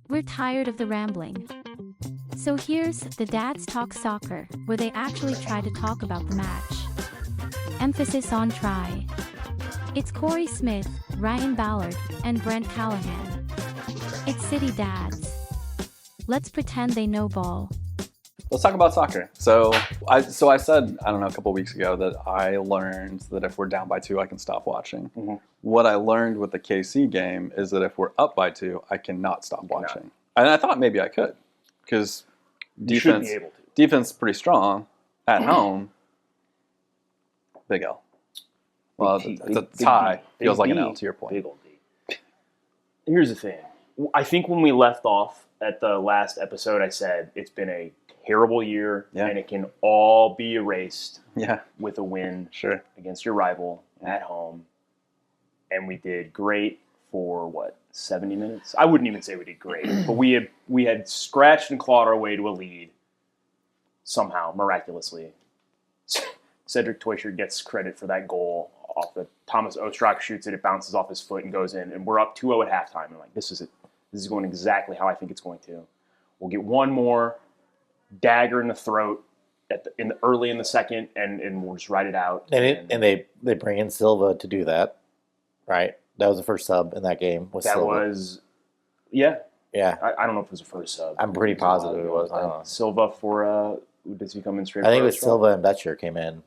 We're tired of the rambling. So here's the Dads Talk Soccer, where they actually try to talk about the match. Emphasis on try. It's Cory Smith, Ryan Ballard, and Brent Callahan. It's City Dads. Let's pretend they know ball. Let's talk about soccer. So I said, I don't know, a couple weeks ago that I learned that if we're down by 2, I can stop watching. Mm-hmm. What I learned with the KC game is that if we're up by 2, I cannot stop watching. And I thought maybe I could, because defense is pretty strong at home. Big L. Well, it's a tie. Feels like an L to your point. Big old D. Here's the thing. I think when we left off at the last episode, I said it's been a terrible year, and it can all be erased with a win against your rival at home. And we did great for, 70 minutes? I wouldn't even say we did great, but we had scratched and clawed our way to a lead somehow, miraculously. Cedric Toysher gets credit for that goal off the Thomas Ostrak shoots it bounces off his foot and goes in, and we're up 2-0 at halftime. And this is it. This is going exactly how I think it's going to. We'll get one more dagger in the throat early in the second, and we'll just ride it out. And they bring in Silva to do that, right? That was the first sub in that game. Yeah. I don't know if it was the first sub. I'm pretty positive it was. Silva for does he come in straight? I think it was Silva and Betcher came in.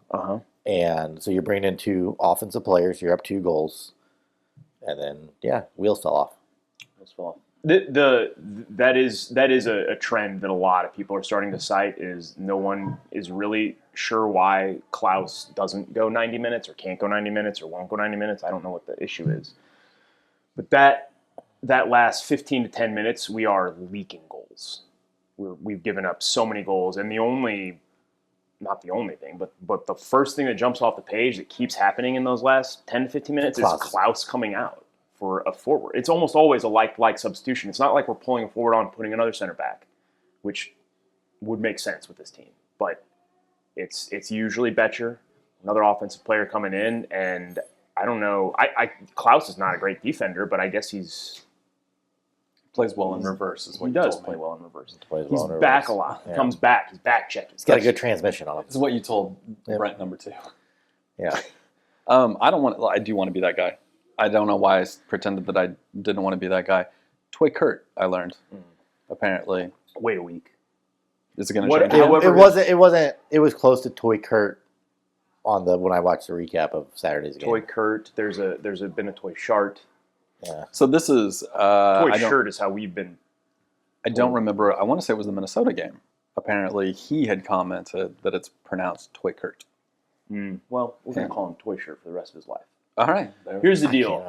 And so you're bringing in 2 offensive players. You're up 2 goals, and then wheels fell off. That is a trend that a lot of people are starting to cite. Is no one is really sure why Klaus doesn't go 90 minutes or can't go 90 minutes or won't go 90 minutes. I don't know what the issue is, but that last 15 to 10 minutes, we are leaking goals. We've given up so many goals, and not the only thing, but the first thing that jumps off the page that keeps happening in those last 10 to 15 minutes is Klaus coming out for a forward. It's almost always a like substitution. It's not like we're pulling a forward on and putting another center back, which would make sense with this team. But it's usually Betcher, another offensive player coming in, and I don't know. Klaus is not a great defender, but I guess he's plays well in reverse. Is what he does play well in reverse. He's back a lot. He comes back. He's back checking. He's got a good transmission on him. This is what you told Brent number 2. Yeah. I do want to be that guy. I don't know why I pretended that I didn't want to be that guy. Toy Kurt, I learned. Apparently. Wait a week. Is it going to change? It was close to Toy Kurt when I watched the recap of Saturday's game. Toy Kurt. There's been a Toy Shart. Yeah. So this is Toy Shirt is how we've been. I don't remember. I want to say it was the Minnesota game. Apparently, he had commented that it's pronounced Toy Kurt. Well, we're going to call him Toy Shirt for the rest of his life. All right. Here's the deal.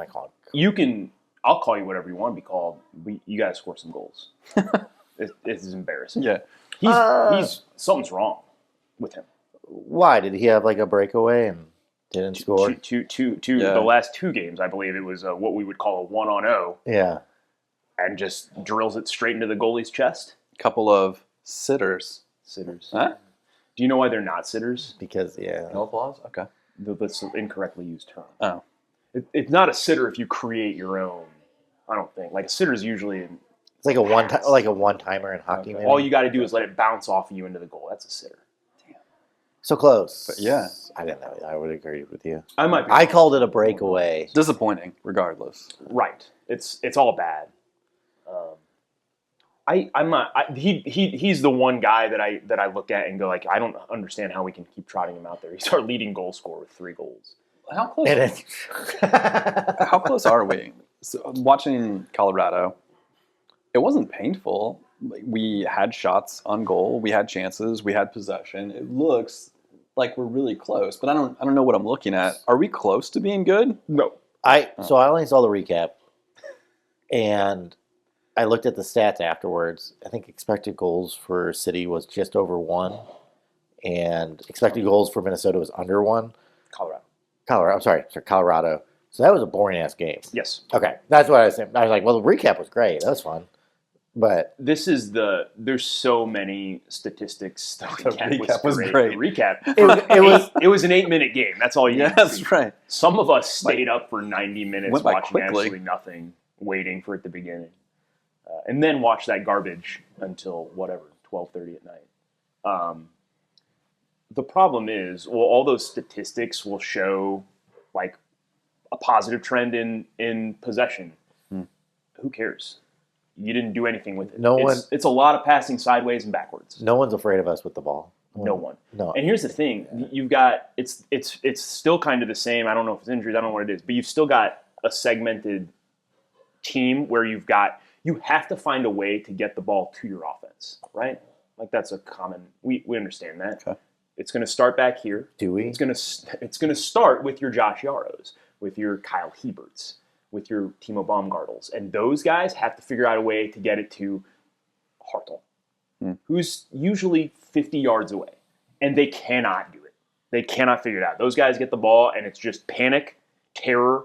I'll call you whatever you want to be called. You got to score some goals. This is embarrassing. Yeah. He's something's wrong with him. Why did he have a breakaway and didn't score? The last 2 games, I believe it was what we would call a 1-on-0. Yeah. And just drills it straight into the goalie's chest. Couple of sitters. Huh? Do you know why they're not sitters? Because no applause. Okay. That's an incorrectly used term. Oh. It's not a sitter if you create your own. I don't think a sitter is usually. It's like a one-timer in hockey. Okay. All you got to do is let it bounce off of you into the goal. That's a sitter. Damn. So close. But yeah. I didn't know. I would agree with you. I called it a breakaway. Disappointing, regardless. Right. It's all bad. I'm not. He's the one guy that I look at and go I don't understand how we can keep trotting him out there. He's our leading goal scorer with 3 goals. How close? How close are we? So, watching Colorado, it wasn't painful. We had shots on goal. We had chances. We had possession. It looks like we're really close, but I don't know what I'm looking at. Are we close to being good? No. So I only saw the recap, and I looked at the stats afterwards. I think expected goals for City was just over 1, and expected goals for Minnesota was under 1. Colorado. So that was a boring-ass game. Yes. Okay, that's what I was saying. I was like, well, the recap was great. That was fun. But there's so many statistics. The recap was great. The recap. It was an 8-minute game. That's all you need to see. That's right. Some of us stayed up for 90 minutes went by watching quickly. absolutely nothing. waiting for it to begin, and then watch that garbage until whatever 12:30 at night. The problem is, well, all those statistics will show like a positive trend in possession. Who cares? You didn't do anything with it. It's a lot of passing sideways and backwards. No one's afraid of us with the ball. No one. No. And here's the thing: you've got it's still kind of the same. I don't know if it's injuries. I don't know what it is, but you've still got a segmented team where you have to find a way to get the ball to your offense, right? Like that's a common. We understand that. Okay. It's going to start back here. Do we? It's going to start with your Josh Yaros, with your Kyle Heberts, with your Timo Baumgartels, and those guys have to figure out a way to get it to Hartle, who's usually 50 yards away, and they cannot do it. They cannot figure it out. Those guys get the ball, and it's just panic, terror,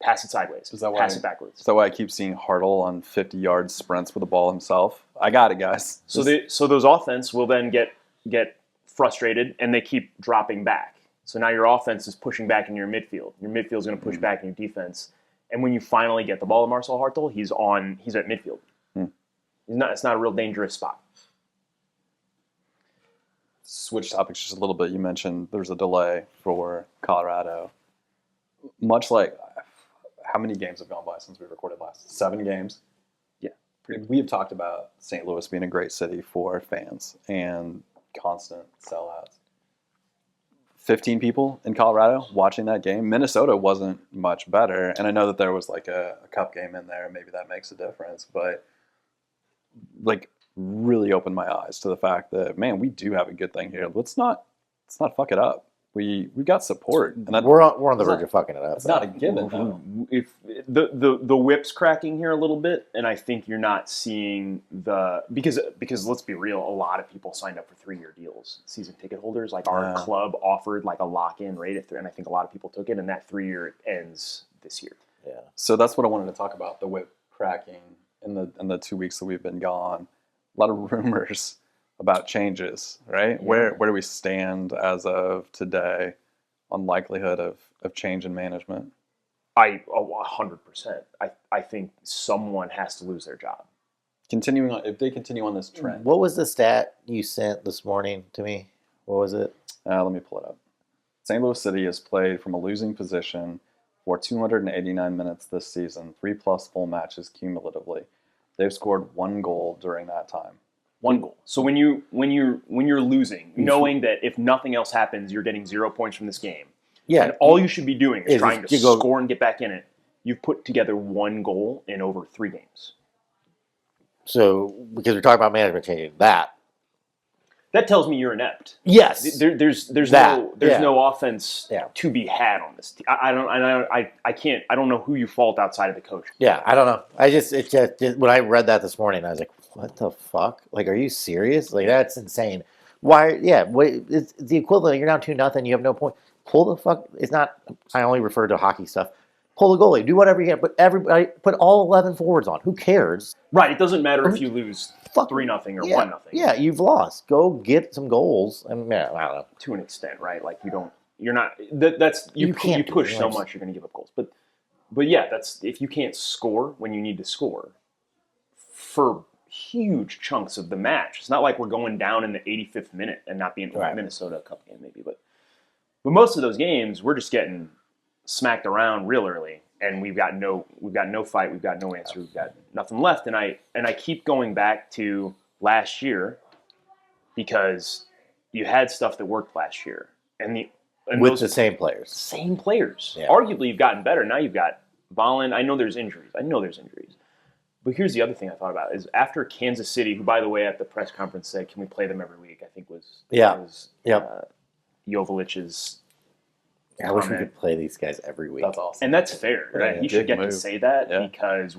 pass it sideways, pass it backwards. Is that why I keep seeing Hartle on 50-yard sprints with the ball himself? I got it, guys. So those offense will then get frustrated, and they keep dropping back. So now your offense is pushing back in your midfield. Your midfield is going to push back in your defense. And when you finally get the ball to Marcel Hartel, he's at midfield. It's not a real dangerous spot. Switch topics just a little bit. You mentioned there's a delay for Colorado. Much like, how many games have gone by since we recorded last? 7 games? Yeah. We have talked about St. Louis being a great city for fans and constant sellouts. 15 people in Colorado watching that game. Minnesota wasn't much better. And I know that there was like a cup game in there. Maybe that makes a difference. But like really opened my eyes to the fact that, man, we do have a good thing here. Let's not fuck it up. We've got support. And we're on the verge of fucking it up. It's not a given, though. If the whip's cracking here a little bit, and I think you're not seeing because let's be real, a lot of people signed up for 3-year deals. Season ticket holders, like our club offered like a lock-in rate at 3, and I think a lot of people took it, and that 3-year ends this year. Yeah. So that's what I wanted to talk about, the whip cracking in the 2 weeks that we've been gone. A lot of rumors about changes, right? Yeah. Where do we stand as of today on likelihood of change in management? 100%. I think someone has to lose their job. If they continue on this trend. What was the stat you sent this morning to me? What was it? Let me pull it up. St. Louis City has played from a losing position for 289 minutes this season, 3+ full matches cumulatively. They've scored 1 goal during that time. 1 goal. So when you're losing, knowing that if nothing else happens, you're getting 0 points from this game. Yeah. And all you should be doing is trying to score and get back in it. You've put together 1 goal in over 3 games. So because we're talking about management changing that tells me you're inept. Yes. There's no offense to be had on this team. I don't know who you fault outside of the coach. Yeah, I don't know. It just when I read that this morning, I was like, what the fuck? Like, are you serious? Like, that's insane. Why? Yeah, it's the equivalent. You're down 2-0. You have no point. Pull the fuck. It's not. I only refer to hockey stuff. Pull the goalie. Do whatever you can. Put all 11 forwards on. Who cares? Right. It doesn't matter if you lose 3-0 or 1-0. Yeah, you've lost. Go get some goals. I don't know. To an extent, right? Like you're not. You push so much, you're going to give up goals. But yeah, that's if you can't score when you need to score for huge chunks of the match. It's not like we're going down in the 85th minute and not being Minnesota Cup game maybe, but most of those games we're just getting smacked around real early, and we've got no fight, we've got no answer, we've got nothing left, and I keep going back to last year because you had stuff that worked last year, and with the same players. Same players. Yeah. Arguably, you've gotten better. Now you've got Ballard. I know there's injuries. But here's the other thing I thought about is after Kansas City, who, by the way, at the press conference said, "Can we play them every week?" I think was Jovelic's. I wish we could play these guys every week. That's awesome, and that's fair. Right? Yeah, he should get to say that because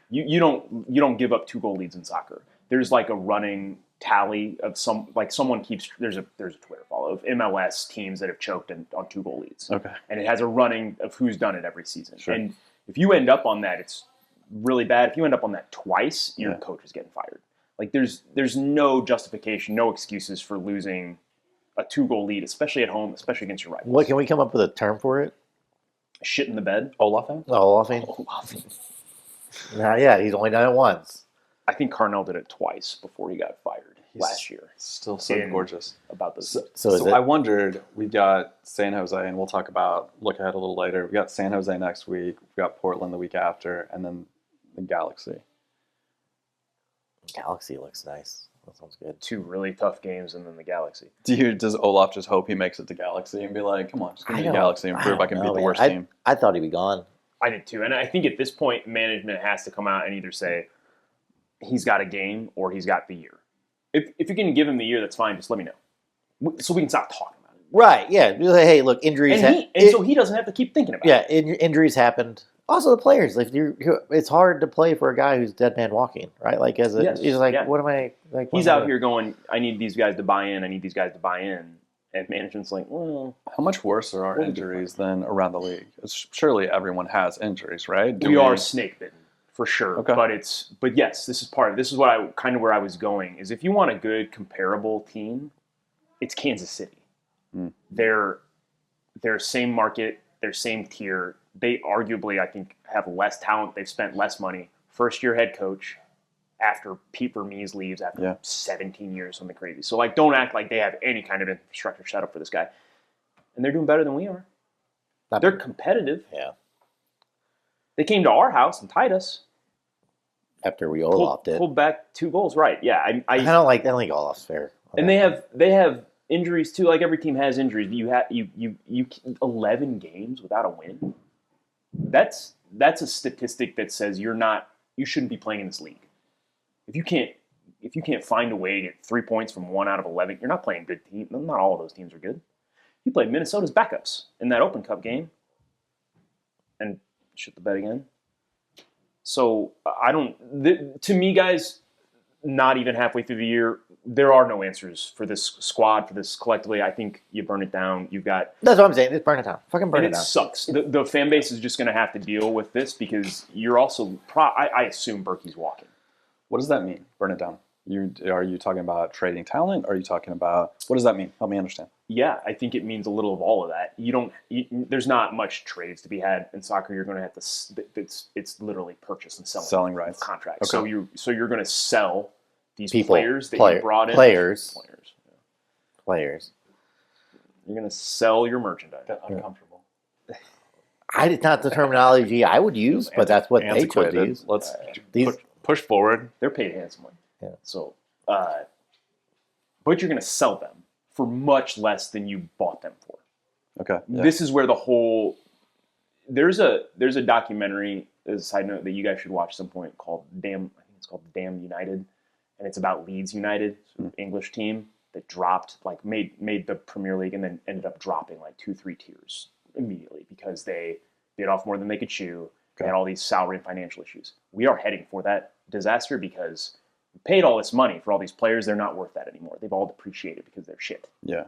you don't give up 2-goal leads in soccer. There's like a running tally of someone keeps. There's a Twitter follow of MLS teams that have choked on 2-goal leads. Okay, and it has a running of who's done it every season. Sure. And if you end up on that, it's really bad. If you end up on that twice, your coach is getting fired. Like there's no justification, no excuses for losing a 2-goal lead, especially at home, especially against your rivals. What can we come up with a term for it? Shit in the bed. Olafing? Olafing. Not yet. He's only done it once. I think Carnell did it twice before he got fired last year. Still so gorgeous. About those. So I wondered, we've got San Jose, and we'll look ahead a little later. We've got San Jose next week. We've got Portland the week after, and then the Galaxy. Galaxy looks nice. That sounds good. 2 really tough games, and then the Galaxy. Does Olaf just hope he makes it to Galaxy and be like, come on, just give me the Galaxy and prove I can beat the worst team? I thought he'd be gone. I did too. And I think at this point, management has to come out and either say he's got a game or he's got the year. If you're going to give him the year, that's fine. Just let me know. So we can stop talking about it. Right, yeah. Hey, look, injuries. So he doesn't have to keep thinking about it. Yeah, injuries happened. Also, the players. Like it's hard to play for a guy who's dead man walking, right? Like he's like, what am I like? He's out here going, I need these guys to buy in. I need these guys to buy in. And management's like, well, how much worse are our injuries than around the league? Surely everyone has injuries, right? We are snake bitten for sure. Okay. But yes, this is what where I was going is if you want a good comparable team, it's Kansas City. They're same market, they're same tier. They arguably, I think, have less talent. They've spent less money. First-year head coach after Pete Vermees leaves after 17 years, something crazy. So, don't act like they have any kind of infrastructure set up for this guy. And they're doing better than we are. They're competitive. Yeah. They came to our house and tied us. After we Olaf did. Pulled back 2 goals, right. Yeah. I don't think Olaf's fair. And they have injuries, too. Like, every team has injuries. You 11 games without a win. That's a statistic that says you shouldn't be playing in this league. If you can't find a way to get 3 points from 1 out of 11, you're not playing good team. Not all of those teams are good. You played Minnesota's backups in that Open Cup game, and shit the bed again. So to me, guys, not even halfway through the year, there are no answers for this squad, for this collectively. I think you burn it down. You've got... That's what I'm saying. Just burn it down. Fucking burn it down. It sucks. The fan base is just going to have to deal with this because you're also... I assume Berkey's walking. What does that mean, burn it down? Are you talking about trading talent? Are you talking about... What does that mean? Help me understand. Yeah, I think it means a little of all of that. There's not much trades to be had in soccer. You're going to have to... It's literally purchase and selling rights. Contracts. Okay. So you're going to sell... These players that you brought in. Players. You're going to sell your merchandise. That's uncomfortable. It's not the terminology I would use, but that's what they chose to use. Let's push forward. They're paid handsomely. Yeah. So, but you're going to sell them for much less than you bought them for. Okay. Yeah. This is where the whole... There's a documentary, as a side note, that you guys should watch at some point called Damn United. And it's about Leeds United, English team that dropped, made the Premier League and then ended up dropping 2-3 tiers immediately because they bit off more than they could chew. They had all these salary and financial issues. We are heading for that disaster because we paid all this money for all these players. They're not worth that anymore. They've all depreciated because they're shit. Yeah.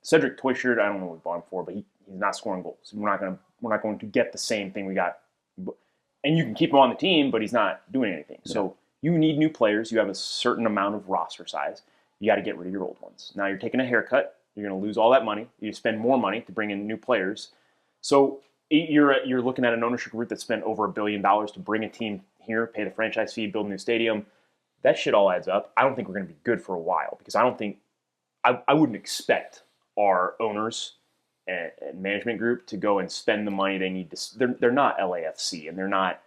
Cedric Twishard, I don't know what we bought him for, but he's not scoring goals. We're not going to get the same thing we got. And you can keep him on the team, but he's not doing anything. Yeah. So you need new players. You have a certain amount of roster size. You got to get rid of your old ones. Now you're taking a haircut. You're going to lose all that money. You spend more money to bring in new players. So you're looking at an ownership group that spent over $1 billion to bring a team here, pay the franchise fee, build a new stadium. That shit all adds up. I don't think we're going to be good for a while because I wouldn't expect our owners and management group to go and spend the money they need to. They're not LAFC and they're not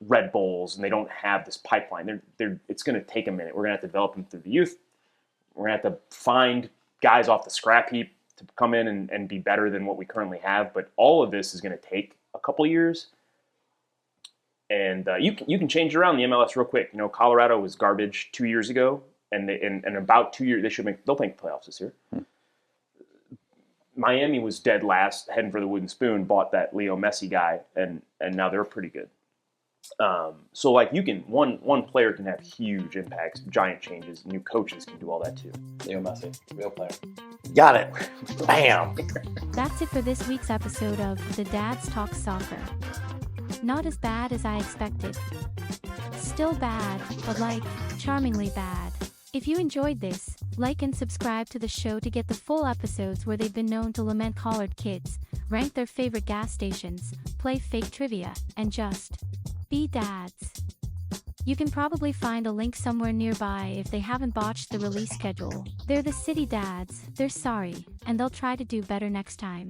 Red Bulls, and they don't have this pipeline. It's going to take a minute. We're going to have to develop them through the youth. We're going to have to find guys off the scrap heap to come in and be better than what we currently have. But all of this is going to take a couple years. And you can change it around the MLS real quick. Colorado was garbage 2 years ago, and in about 2 years they'll make the playoffs this year. Miami was dead last, heading for the wooden spoon. Bought that Leo Messi guy, and now they're pretty good. So you can one player can have huge impacts, giant changes. New coaches can do all that too. Leo Messi, real player. Got it. Bam. That's it for this week's episode of The Dads Talk Soccer. Not as bad as I expected. Still bad, but charmingly bad. If you enjoyed this, like and subscribe to the show to get the full episodes where they've been known to lament collared kids, rank their favorite gas stations, play fake trivia, and just Be dads. You can probably find a link somewhere nearby if they haven't botched the release schedule. They're the city dads, they're sorry, and they'll try to do better next time.